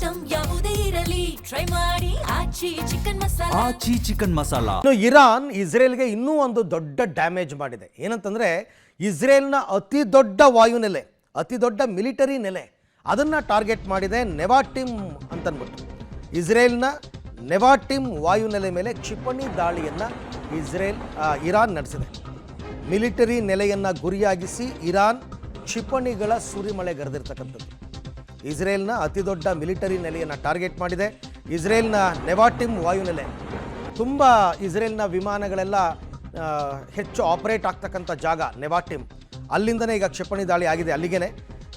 Item ಯಾವುದೇ ಇರಲಿ try ಮಾಡಿ ಆಚಿ ಚಿಕನ್ ಮಸಾಲಾ. ಇನ್ನು ಇರಾನ್ ಇಸ್ರೇಲ್ಗೆ ಇನ್ನೂ ಒಂದು ದೊಡ್ಡ ಡ್ಯಾಮೇಜ್ ಮಾಡಿದೆ. ಏನಂತಂದರೆ ಇಸ್ರೇಲ್ನ ಅತಿ ದೊಡ್ಡ ವಾಯುನೆಲೆ, ಅತಿ ದೊಡ್ಡ ಮಿಲಿಟರಿ ನೆಲೆ, ಅದನ್ನು ಟಾರ್ಗೆಟ್ ಮಾಡಿದೆ ನೆವಾಟಿಮ್ ಅಂತನ್ಬಿಟ್ಟು. ಇಸ್ರೇಲ್ನ ನೆವಾಟಿಮ್ ವಾಯುನೆಲೆ ಮೇಲೆ ಕ್ಷಿಪಣಿ ದಾಳಿಯನ್ನು ಇರಾನ್ ನಡೆಸಿದೆ. ಮಿಲಿಟರಿ ನೆಲೆಯನ್ನು ಗುರಿಯಾಗಿಸಿ ಇರಾನ್ ಕ್ಷಿಪಣಿಗಳ ಸುರಿಮಳೆಗರೆದಿರ್ತಕ್ಕಂಥದ್ದು. ಇಸ್ರೇಲ್ನ ಅತಿ ದೊಡ್ಡ ಮಿಲಿಟರಿ ನೆಲೆಯನ್ನು ಟಾರ್ಗೆಟ್ ಮಾಡಿದೆ. ಇಸ್ರೇಲ್ನ ನೆವಾಟಿಮ್ ವಾಯುನೆಲೆ ತುಂಬ ಇಸ್ರೇಲ್ನ ವಿಮಾನಗಳೆಲ್ಲ ಹೆಚ್ಚು ಆಪರೇಟ್ ಆಗ್ತಕ್ಕಂಥ ಜಾಗ ನೆವಾಟಿಮ್. ಅಲ್ಲಿಂದನೇ ಈಗ ಕ್ಷಿಪಣಿ ದಾಳಿ ಆಗಿದೆ. ಅಲ್ಲಿಗೆ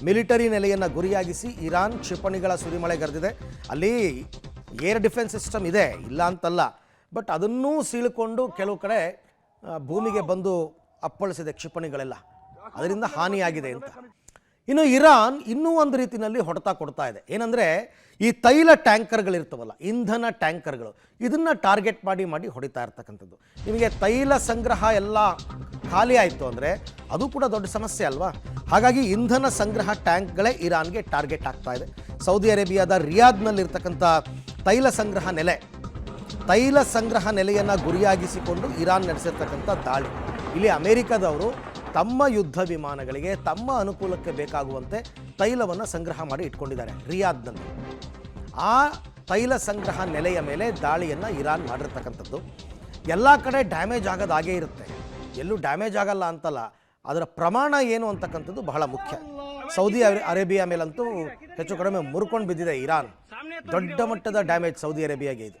ಮಿಲಿಟರಿ ನೆಲೆಯನ್ನು ಗುರಿಯಾಗಿಸಿ ಇರಾನ್ ಕ್ಷಿಪಣಿಗಳ ಸುರಿಮಳೆಗರೆದಿದೆ. ಅಲ್ಲಿ ಏರ್ ಡಿಫೆನ್ಸ್ ಸಿಸ್ಟಮ್ ಇದೆ, ಇಲ್ಲ ಅಂತಲ್ಲ, ಬಟ್ ಅದನ್ನೂ ಸೀಳಿಕೊಂಡು ಕೆಲವು ಕಡೆ ಭೂಮಿಗೆ ಬಂದು ಅಪ್ಪಳಿಸಿದೆ ಕ್ಷಿಪಣಿಗಳೆಲ್ಲ. ಅದರಿಂದ ಹಾನಿಯಾಗಿದೆ ಅಂತ. ಇನ್ನು ಇರಾನ್ ಇನ್ನೂ ಒಂದು ರೀತಿಯಲ್ಲಿ ಹೊಡೆತ ಕೊಡ್ತಾ ಇದೆ. ಏನಂದರೆ ಈ ತೈಲ ಟ್ಯಾಂಕರ್ಗಳಿರ್ತವಲ್ಲ, ಇಂಧನ ಟ್ಯಾಂಕರ್ಗಳು, ಇದನ್ನು ಟಾರ್ಗೆಟ್ ಮಾಡಿ ಹೊಡಿತಾ ಇರ್ತಕ್ಕಂಥದ್ದು. ನಿಮಗೆ ತೈಲ ಸಂಗ್ರಹ ಎಲ್ಲ ಖಾಲಿ ಆಯಿತು ಅಂದರೆ ಅದು ಕೂಡ ದೊಡ್ಡ ಸಮಸ್ಯೆ ಅಲ್ವಾ. ಹಾಗಾಗಿ ಇಂಧನ ಸಂಗ್ರಹ ಟ್ಯಾಂಕ್ಗಳೇ ಇರಾನ್ಗೆ ಟಾರ್ಗೆಟ್ ಆಗ್ತಾ ಇದೆ. ಸೌದಿ ಅರೇಬಿಯಾದ ರಿಯಾದ್ನಲ್ಲಿರ್ತಕ್ಕಂಥ ತೈಲ ಸಂಗ್ರಹ ನೆಲೆಯನ್ನು ಗುರಿಯಾಗಿಸಿಕೊಂಡು ಇರಾನ್ ನಡೆಸಿರ್ತಕ್ಕಂಥ ದಾಳಿ. ಇಲ್ಲಿ ಅಮೆರಿಕದವರು ತಮ್ಮ ಯುದ್ಧ ವಿಮಾನಗಳಿಗೆ ತಮ್ಮ ಅನುಕೂಲಕ್ಕೆ ಬೇಕಾಗುವಂತೆ ತೈಲವನ್ನು ಸಂಗ್ರಹ ಮಾಡಿ ಇಟ್ಕೊಂಡಿದ್ದಾರೆ ರಿಯಾದ್ನಲ್ಲಿ. ಆ ತೈಲ ಸಂಗ್ರಹ ನೆಲೆಯ ಮೇಲೆ ದಾಳಿಯನ್ನು ಇರಾನ್ ಮಾಡಿರ್ತಕ್ಕಂಥದ್ದು. ಎಲ್ಲ ಕಡೆ ಡ್ಯಾಮೇಜ್ ಆಗೋದಾಗೇ ಇರುತ್ತೆ, ಎಲ್ಲೂ ಡ್ಯಾಮೇಜ್ ಆಗಲ್ಲ ಅಂತಲ್ಲ, ಅದರ ಪ್ರಮಾಣ ಏನು ಅಂತಕ್ಕಂಥದ್ದು ಬಹಳ ಮುಖ್ಯ. ಸೌದಿ ಅರೇಬಿಯಾ ಮೇಲಂತೂ ಹೆಚ್ಚು ಕಡಿಮೆ ಮುರ್ಕೊಂಡು ಬಿದ್ದಿದೆ ಇರಾನ್. ದೊಡ್ಡ ಮಟ್ಟದ ಡ್ಯಾಮೇಜ್ ಸೌದಿ ಅರೇಬಿಯಾಗೆ ಇದು.